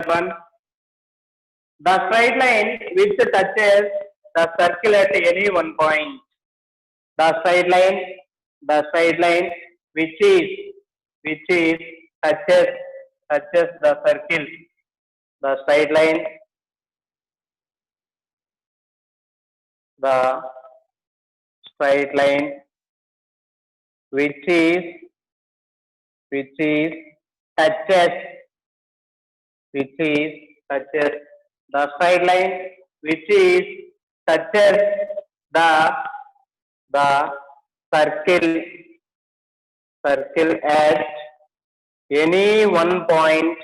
one. The straight line which touches the circle at any one point. The straight line, which is touches the circle. The straight line, the straight line which is touches touches the straight line which is touches the circle at any one point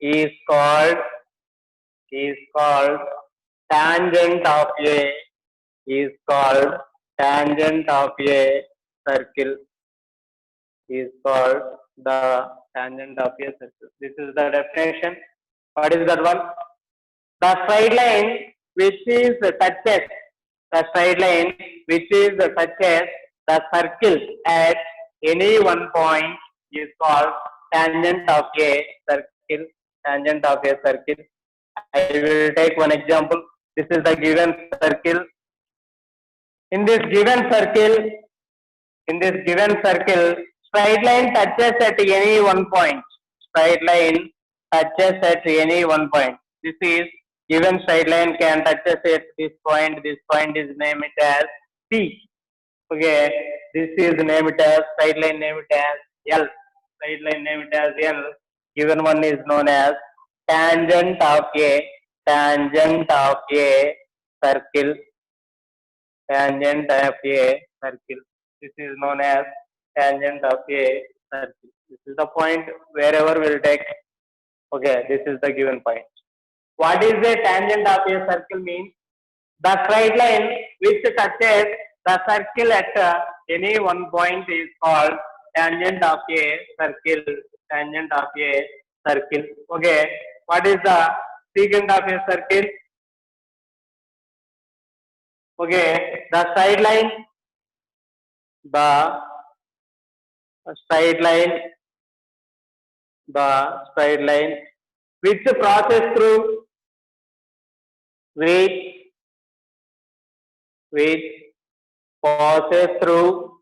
is called tangent of a circle is called the tangent of a circle. This is the definition. What is that one? The straight line which is touches the circle at any one point is called tangent of a circle. I will take one example. This is the given circle. In this given circle, straight line touches at any one point. This is given straight line can touches at this point. This point is named as P. Okay, this is named as straight line named as L. Given one is known as tangent of a circle. This is known as tangent of a circle. This is the point wherever we'll take. Okay, this is the given point. What is a tangent of a circle means? The straight line which touches the circle at any one point is called tangent of a circle. Okay, what is the secant of a circle? Okay, the straight line which passes through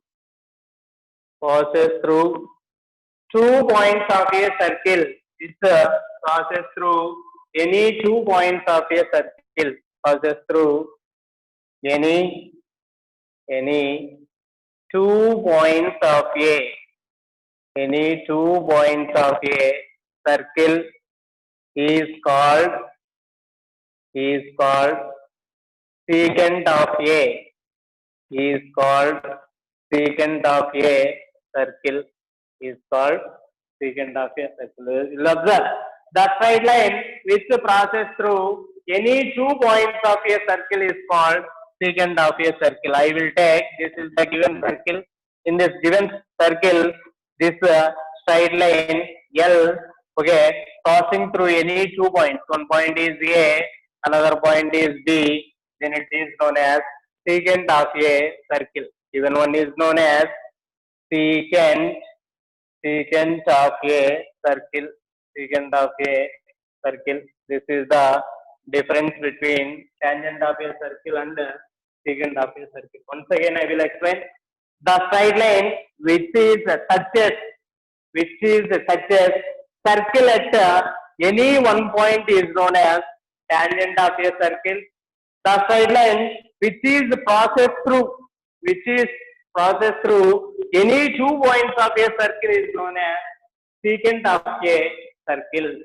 2 points of a circle. It passes through any 2 points of a circle. Any 2 points of a circle is called secant of a. Circle is called secant of a circle. You'll observe the straight line which passes through any 2 points of a circle is called secant of a circle. I will take, this is the given circle. In this given circle, this straight line L, okay, passing through any 2 points. One point is A, another point is B, then it is known as secant of a circle. Given one is known as secant of a circle. This is the difference between tangent of a circle and secant of a circle. Once again, I will explain. The straight line which touches circle at any one point is known as tangent of a circle. The straight line which is passed through any 2 points of a circle is known as secant of a circle.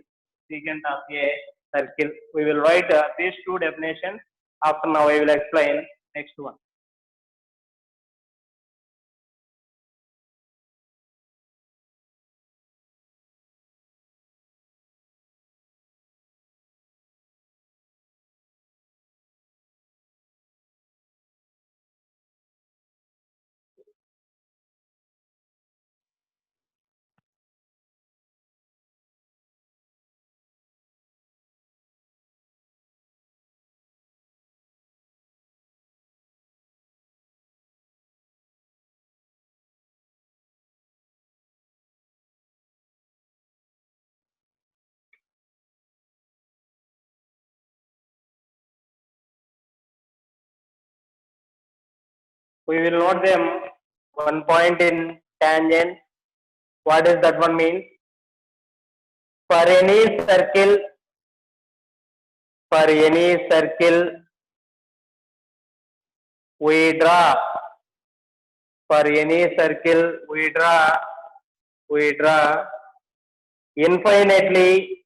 We will write these 2 definitions. After now, I will explain next one. We will note them. One point in tangent. What does that one mean? For any circle, we draw. For any circle, we draw infinitely,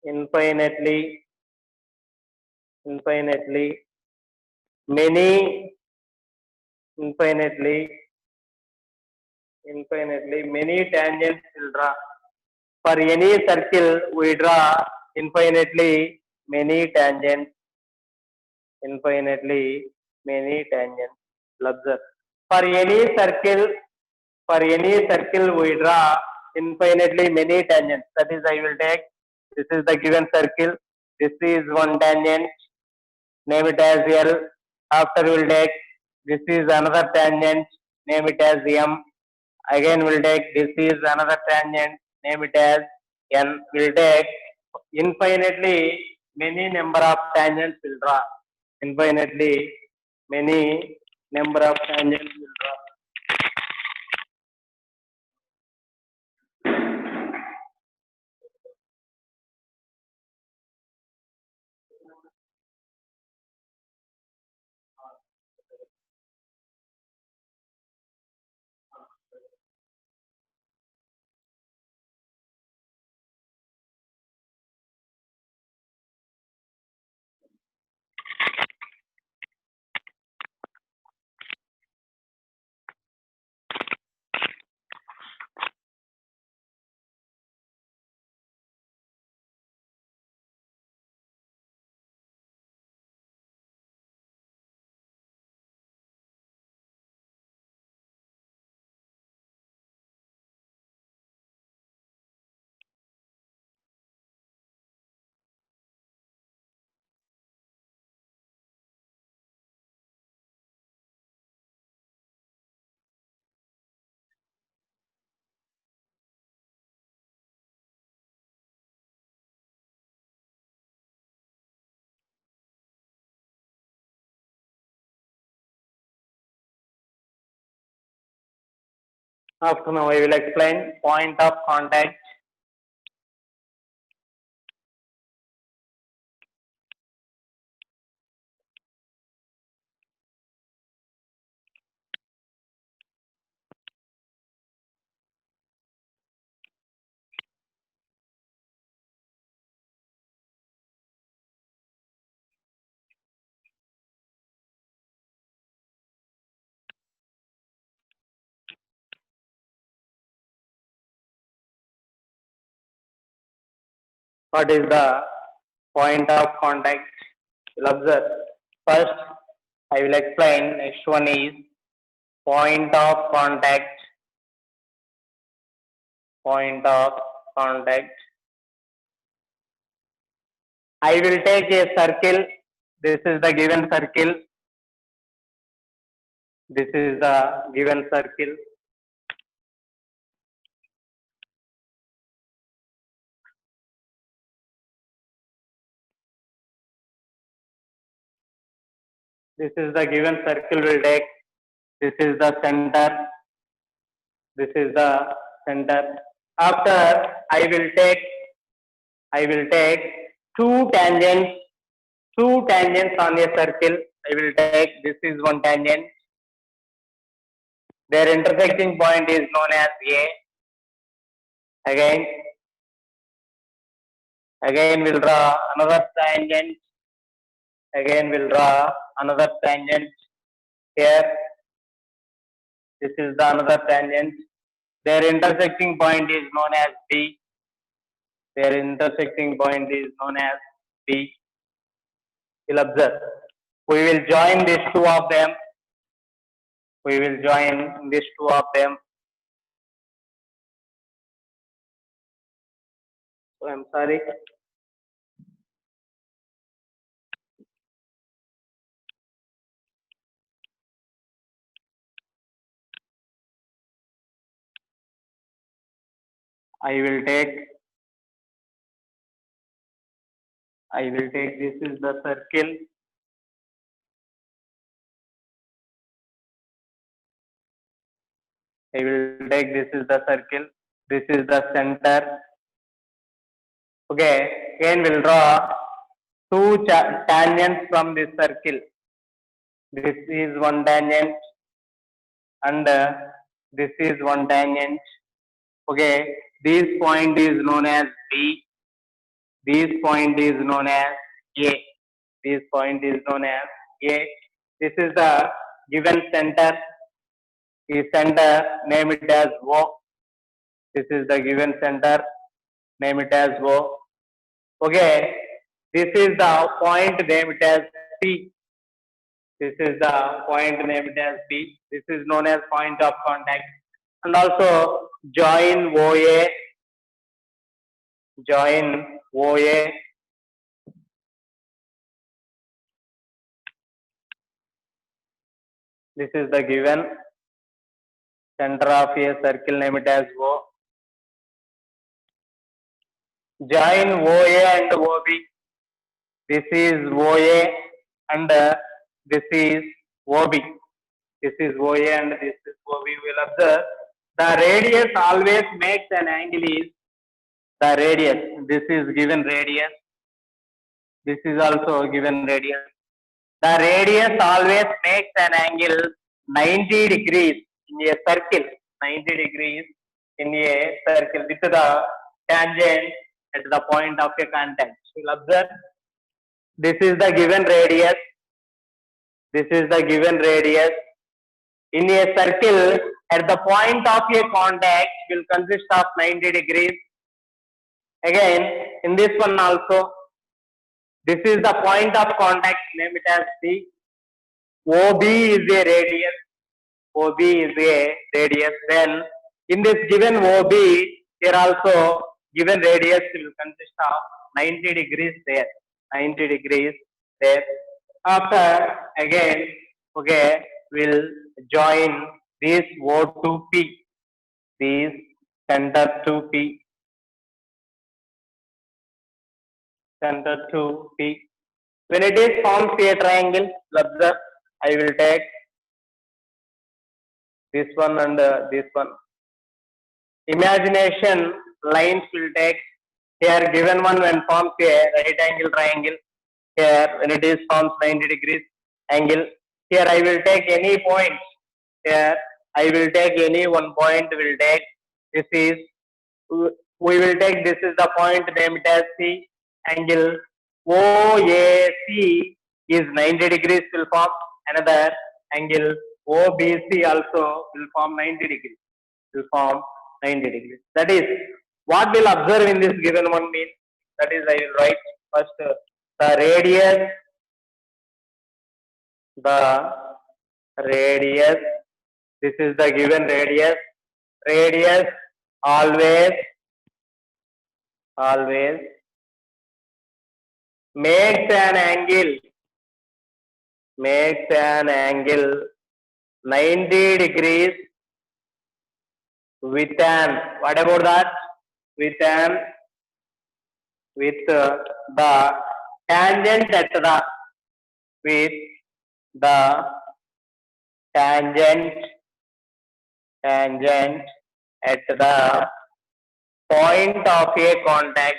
infinitely, infinitely, many, infinitely, infinitely, many tangents will draw. For any circle, we draw infinitely many tangents, infinitely many tangents. Observe. For any circle, we draw infinitely many tangents. That is, I will take, this is the given circle. This is one tangent. Name it as L. After we'll take, this is another tangent. Name it as M. Again we'll take, this is another tangent. Name it as N. We'll take infinitely many number of tangents will draw. Infinitely many number of tangents will draw. After now I will explain point of contact. What is the point of contact? You'll observe. First, I will explain. Next one is point of contact. Point of contact. I will take a circle. This is the given circle. This is the given circle. This is the given circle will take. This is the center. This is the center. After I will take two tangents on a circle. I will take, this is one tangent. Their intersecting point is known as A. Again we'll draw another tangent. Again we'll draw another tangent here. This is the another tangent. Their intersecting point is known as B. Their intersecting point is known as B. You'll observe. We will join these two of them. We will join these two of them. So I'm sorry. I will take, this is the circle. I will take this is the circle. This is the center. Okay. Again, we'll draw two tangents from this circle. This is one tangent and this is one tangent. Okay. This point is known as B. This point is known as A. This point is known as A. This is the given center. The center, name it as O. This is the given center, name it as O. Okay, this is the point, name it as P. This is the point, name it as P. This is known as point of contact. And also join OA. Join OA. This is the given center of a circle, name it as O. Join OA and OB. This is OA and this is OB. This is OA and this is OB. We will observe the radius always makes an angle is the radius. This is given radius. This is also given radius. The radius always makes an angle 90 degrees in a circle. 90 degrees in a circle with the tangent at the point of a contact. You will observe this is the given radius. This is the given radius. In a circle, at the point of a contact will consist of 90 degrees. Again, in this one also, this is the point of contact, name it as C. OB is a radius. OB is a radius. Then, in this given OB, here also given radius will consist of 90 degrees there. 90 degrees there. After, again, okay, we'll join this O to P. These center to P. Center to P. When it is forms a triangle, observe, I will take this one and this one. Imagination lines will take here given one when forms a right angle triangle. Here when it is forms 90 degrees angle. Here I will take any point. Here I will take any one point. Will take this is we will take this is the point named as C. Angle OAC is 90 degrees will form. Another angle OBC also will form 90 degrees. Will form 90 degrees. That is what we'll observe in this given one means. That is I will write first the radius. The radius. This is the given radius. Radius always makes an angle 90 degrees with an, what about that? With the tangent at the, with the tangent at the point of a contact.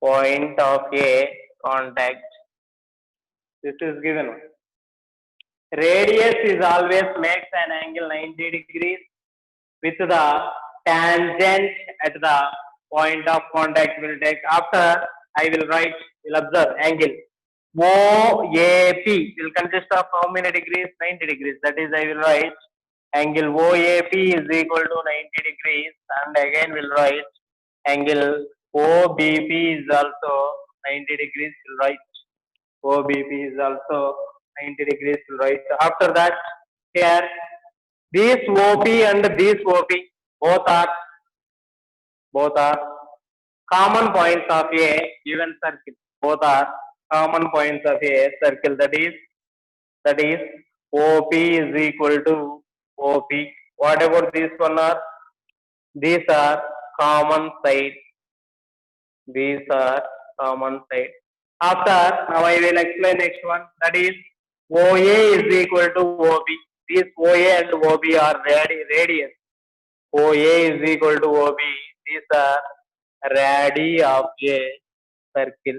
Point of a contact. This is given. Radius is always makes an angle 90 degrees with the tangent at the point of contact will take. After I will write, will observe angle OAP will consist of how many degrees? 90 degrees. That is I will write angle OAP is equal to 90 degrees and again will write angle OBP is also 90 degrees. Will write OBP is also 90 degrees. Will write. After that, here this OP and this OP both are common points of a given circle. Both are common points of a circle. That is OP is equal to OP. What about this one are? These are common sides. These are common sides. After, now I will explain next one. That is OA is equal to OB. These OA and OB are radius. OA is equal to OB. These are radii of a circle.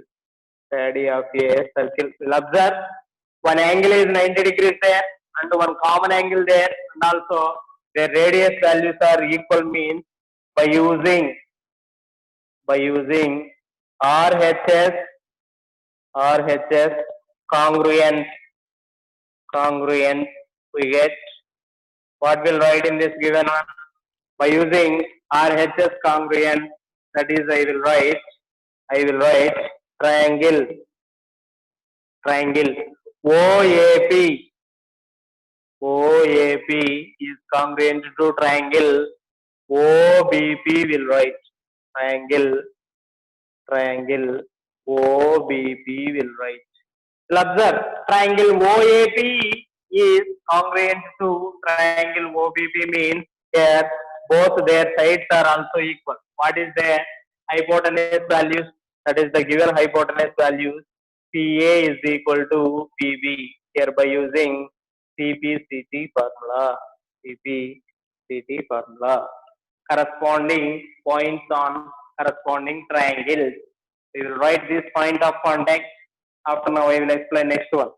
Radii of a circle. We'll observe one angle is 90 degrees there and one common angle there, and also their radius values are equal, means by using RHS congruent we get what we'll write in this given one. By using RHS congruent, that is I will write triangle OAP is congruent to triangle OBP. Will write triangle OBP will write. Observe, triangle OAP is congruent to triangle OBP, means here both their sides are also equal. What is the hypotenuse values? That is the given hypotenuse values. PA is equal to PB. Here by using CP-CT formula. Corresponding points on corresponding triangles. We will write this point of contact. After now, I will explain next one.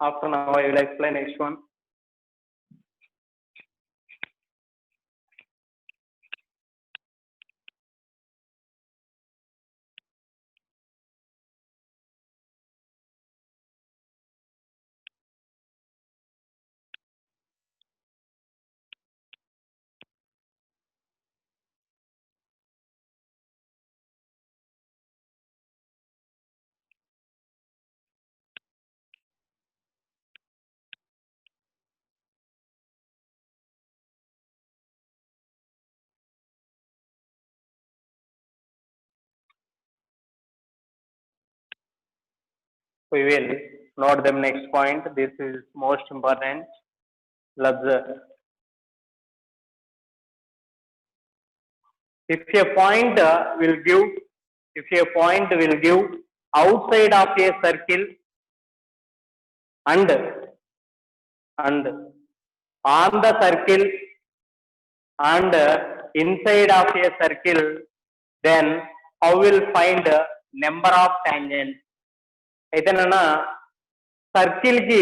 After now, I will explain next one. We will note them next point. This is most important. Observe. If a point will give outside of a circle and on the circle and inside of a circle, then how will find number of tangents? అయితేనన్నా circle కి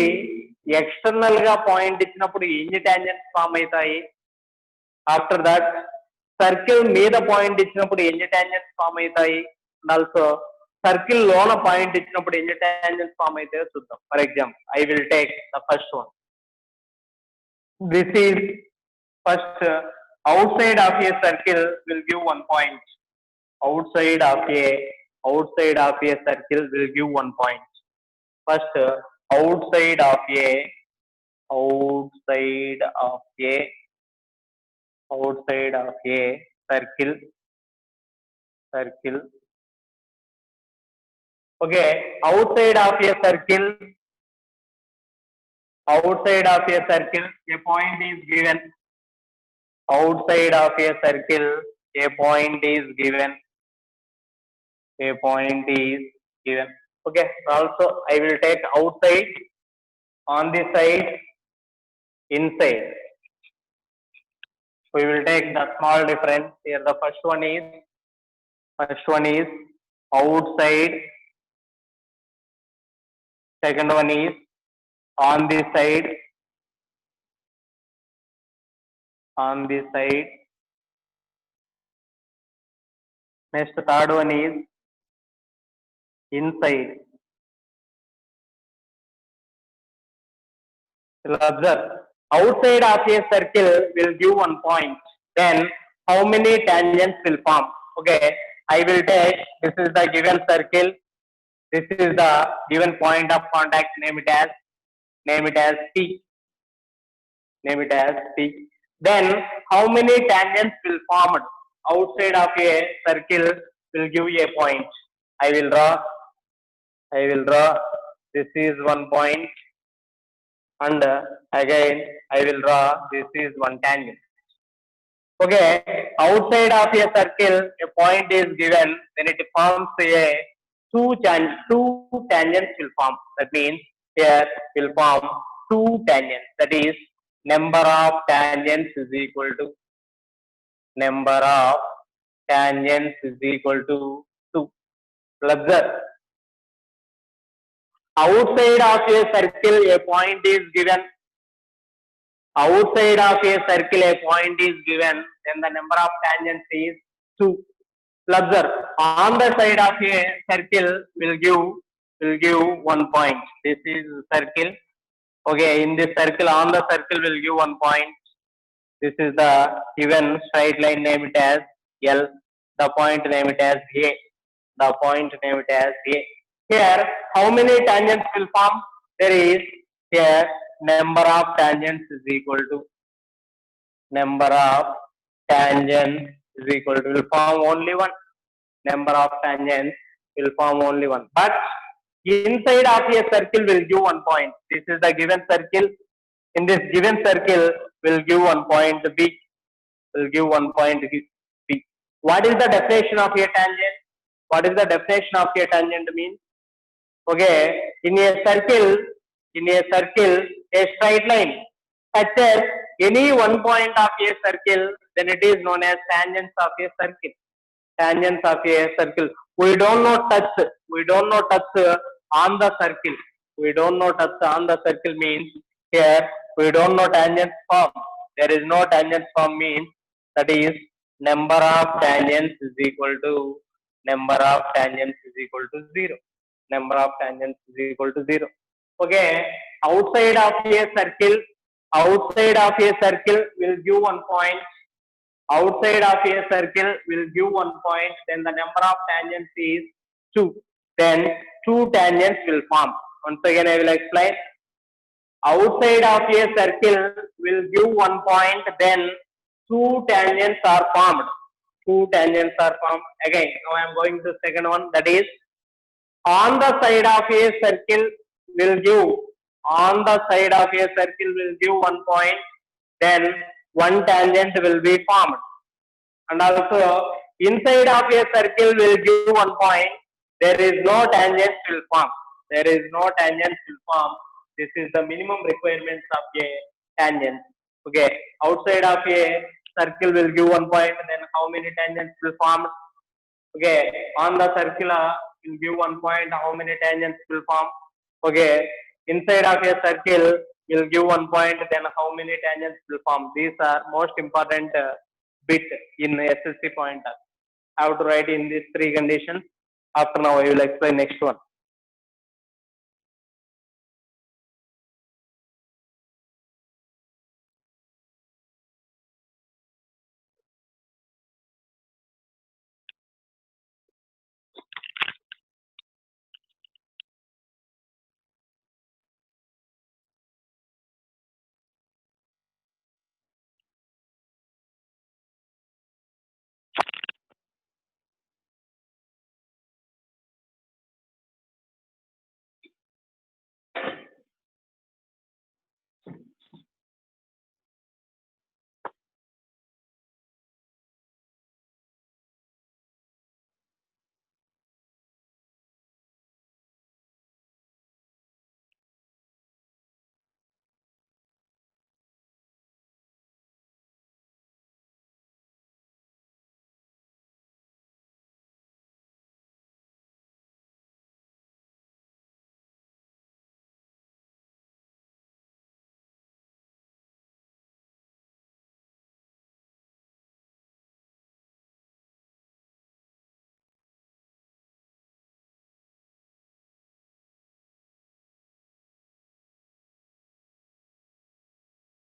external గా point ఇచ్చినప్పుడు ఎన్ని tangents form అవుతాయి? After that circle మీద point ఇచ్చినప్పుడు ఎన్ని tangents form అవుతాయి? ఆల్సో సర్కిల్ లోన పాయింట్ ఇచ్చినప్పుడు ఎన్ని టాంజెంట్స్ ఫామ్ అవుతాయో చూద్దాం. For example, I will take the first one. This is first outside of a circle will give 1 point. Outside of a circle will give 1 point. First, outside of outside of a circle. Okay, outside of a circle, a point is given. Outside of a circle, a point is given. A point is given. Okay, also I will take outside, on the side, inside. We will take the small difference here. The first one is outside. Second one is on the side. Next, third one is inside. Observe, outside of a circle will give 1 point. Then how many tangents will form? Okay, I will take, this is the given circle. This is the given point of contact. Name it as P. Then how many tangents will form outside of a circle will give a point. I will draw. This is 1 point, and again I will draw. This is one tangent. Okay, outside of a circle, a point is given, then it forms a two tangents will form. That means here will form two tangents. That is, number of tangents is equal to number of tangents is equal to 2. Observe, outside of a circle, a point is given. Outside of a circle, a point is given, then the number of tangents is 2. Observe, on the side of a circle will give 1 point. This is circle. Okay, in this circle, on the circle will give 1 point. This is the given straight line, name it as L. The point, name it as A. Here, how many tangents will form? There is here number of tangents is equal to will form only one. Number of tangents will form only one. But inside of a circle will give 1 point. This is the given circle. In this given circle will give 1 point B. What is the definition of a tangent? Means? Okay, in a circle, a straight line touches any 1 point of a circle, then it is known as tangents of a circle. We don't know touch on the circle. Means here we don't know tangents form. There is no tangent form, means that is number of tangents is equal to 0. Okay, outside of a circle will give 1 point. Then the number of tangents is 2. Then 2 tangents will form. Once again I will explain. Outside of a circle will give 1 point, then 2 tangents are formed. Again, now I am going to the second one, that is, on the side of a circle will give 1 point, then 1 tangent will be formed. And also inside of a circle will give 1 point. There is no tangent will form. This is the minimum requirements of a tangent. Okay, outside of a circle will give 1 point. Then how many tangents will form? Okay, on the circle will give 1 point. How many tangents will form? Okay, inside of a circle will give 1 point. Then how many tangents will form? These are most important bit in SSC pointer. I have to write in these 3 conditions. After now, I will explain next one.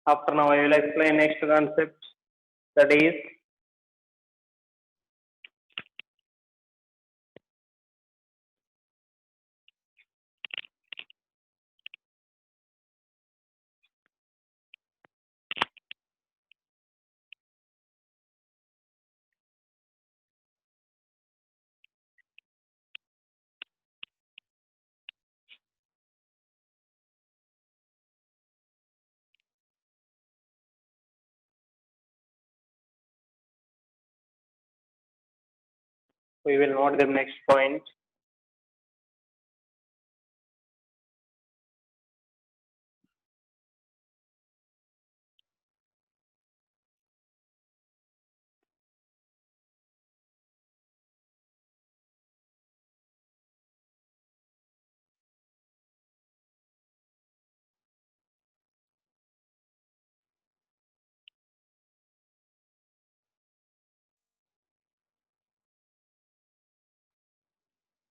After now, I will explain next concept, that is we will note the next point.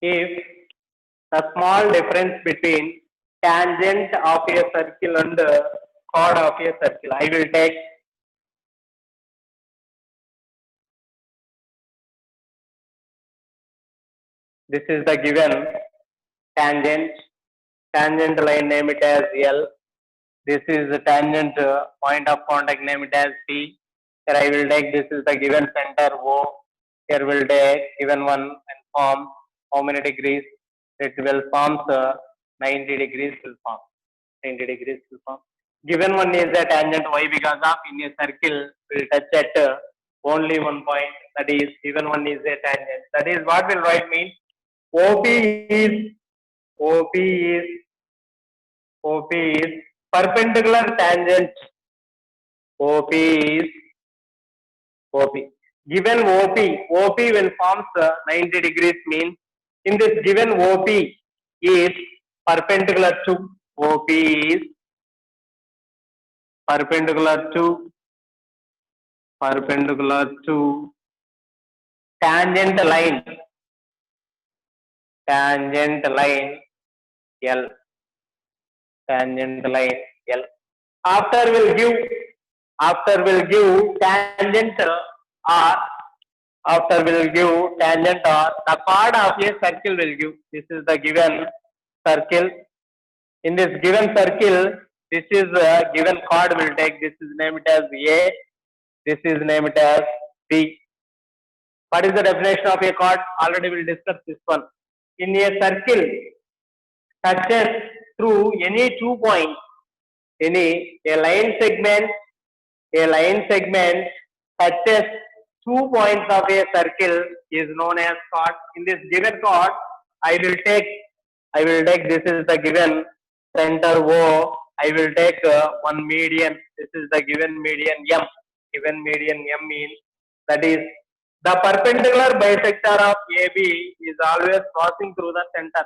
If the small difference between tangent of a circle and chord of a circle, I will take this is the given tangent. Tangent line, name it as L. This is the tangent point of contact, name it as P. Here I will take this is the given center O. Here will take given one and form how many degrees? It will form 90 degrees will form. 90 degrees will form. Given one is a tangent Y because of in a circle will touch at only one point. That is given one is a tangent. That is what will write means OP is OP is OP is perpendicular tangent. OP is OP. Given OP when forms 90 degrees means in this given OP is perpendicular to OP is perpendicular to tangent line L. Tangent line L. After will give tangent R. After will give tangent R. The chord of a circle will give. This is the given circle. In this given circle, this is a given chord will take. This is named as A. This is named as B. What is the definition of a chord? Already we'll discuss this one. In a circle, touches through any 2 points, a line segment touches 2 points of a circle is known as chord. In this given chord, I will take this is the given center O. I will take one median. This is the given median M. Given median M means that is the perpendicular bisector of AB is always passing through the center.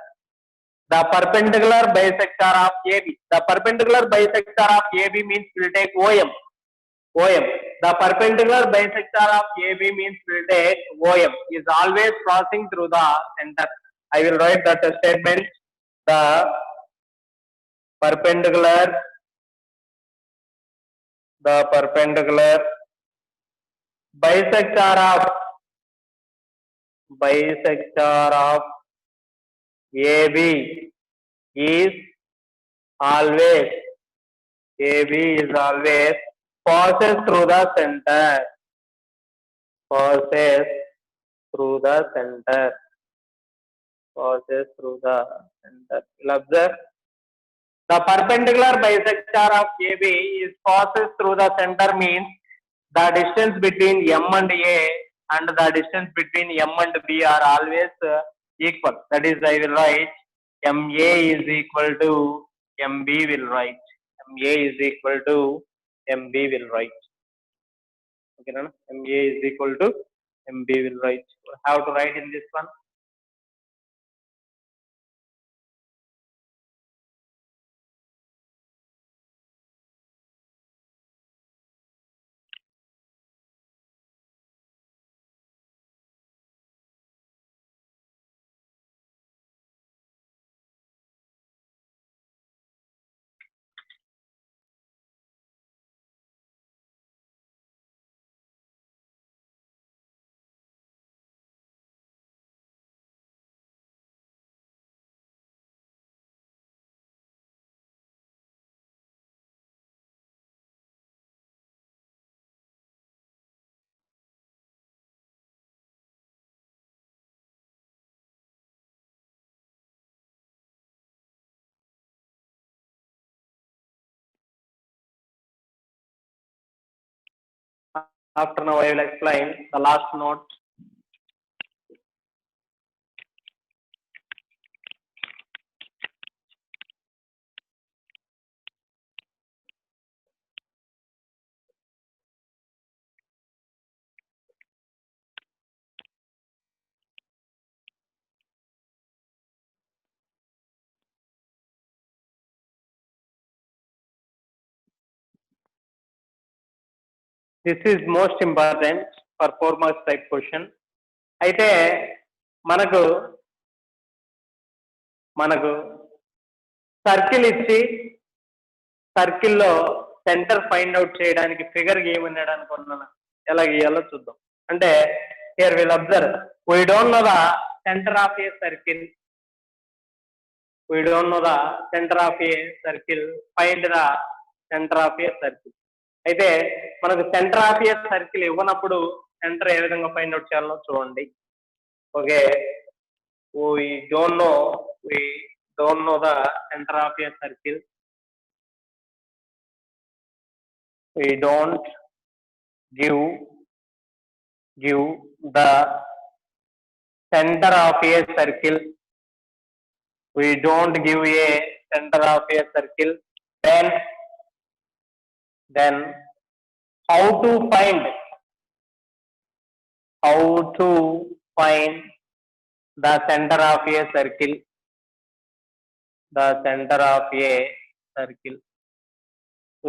The perpendicular bisector of AB. The perpendicular bisector of AB means we'll take OM. The perpendicular bisector of AB means we'll take OM is always crossing through the center. I will write that statement. The perpendicular bisector of AB is always passes through the center. Passes through the center. You'll observe the perpendicular bisector of AB is passes through the center means the distance between M and A and the distance between M and B are always equal. That is, I will write MA is equal to MB will write. MA is equal to MB will write. Okay, no? MA is equal to MB will write. How to write in this one? After now I will explain the last note. This is most important for 4 marks type question. అయితే మనకు circle ఇచ్చి సర్కిల్లో center find out చేయడానికి figure ఏమన్నాడు అనుకున్నాను, ఎలా గీయాలో చూద్దాం. అంటే here will observe, we don't know the center of a circle, we don't know the center of a circle, find the center of a circle. అయితే మనకు సెంటర్ ఆఫ్ ఏ సర్కిల్ ఇవ్వనప్పుడు సెంటర్ ఏ విధంగా ఫైండ్ అవుట్ చేయాలో చూడండి. Okay, we don't know the center of a circle, we don't give the center of a circle, we don't give a center of a circle, then how to find the center of a circle, the center of a circle.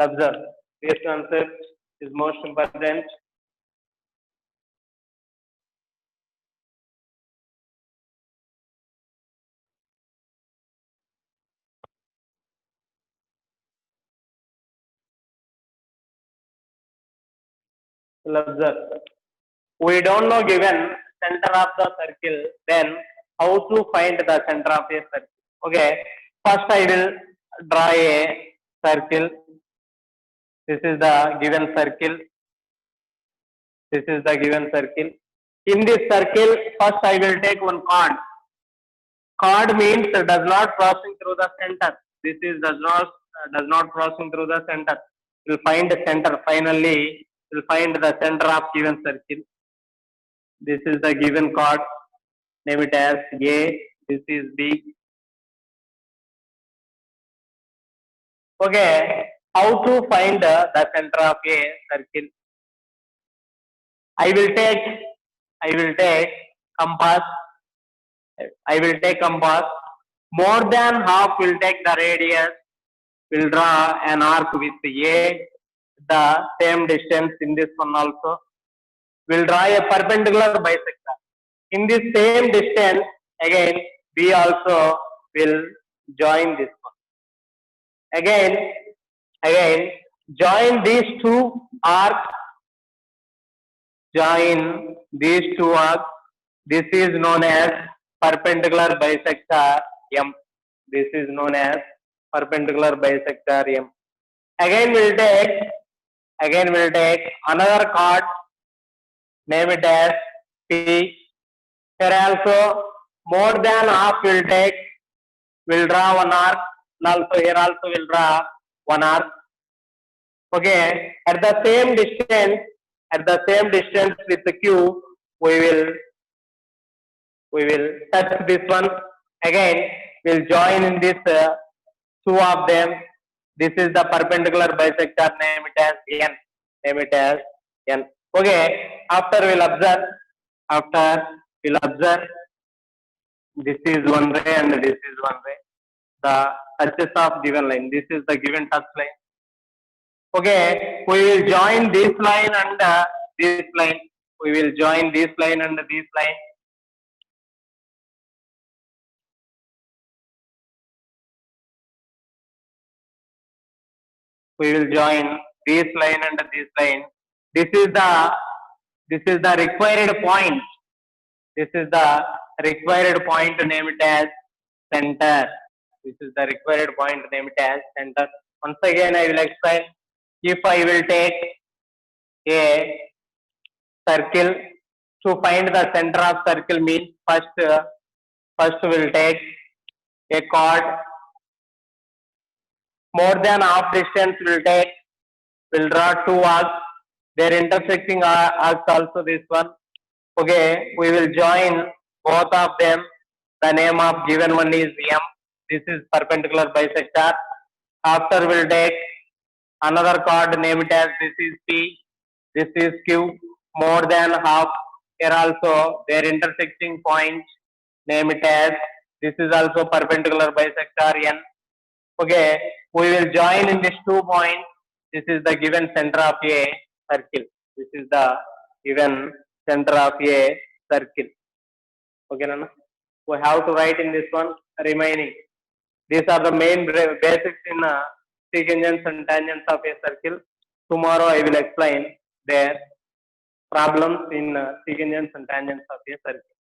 Observe, this concept is most important. Observe, we don't know given center of the circle, then how to find the center of a circle. Okay, first I will draw a circle. This is the given circle. This is the given circle. In this circle, first I will take one chord. Chord means does not crossing through the center. This is does not crossing through the center. We'll find the center. Finally, we'll find the center of given circle. This is the given chord. Name it as A. This is B. Okay, how to find the center of a circle? I will take compass. I will take compass. More than half will take the radius. Will draw an arc with A, the same distance in this one also. Will draw a perpendicular bisector. In this same distance, again B also will join this one. Again, join these two arcs. Join these two arcs. This is known as perpendicular bisector M. This is known as perpendicular bisector M. Again we'll take another chord. Name it as P. Here also more than half will draw one arc. Also here also will draw one arc. Okay, at the same distance with the Q, we will touch this one. Again we'll join in this two of them. This is the perpendicular bisector. Name it as N. Okay, after we'll observe this is one ray and this is one ray, the touches of given line. This is the given touch line. Okay, we will join this line and this line. We will join this line and this line. We will join this line and this line. This is the required point. This is the required point. Name it as center. This is the required point. Name it as center. Once again, I will explain. If I will take a circle, to find the center of circle means first will take a chord. More than half distance will draw two arcs. Their intersecting arcs also this one. Okay, we will join both of them. The name of given one is M. This is perpendicular bisector. After we'll take another chord, name it as this is P, this is Q, more than half. Here also their intersecting point, name it as this is also perpendicular bisector N. Okay, we will join in these 2 points. This is the given center of a circle. This is the given center of a circle. Okay, Nana? We have to write in this one remaining. These are the main basics in secants and tangents of a circle. Tomorrow I will explain their problems in secants and tangents of a circle.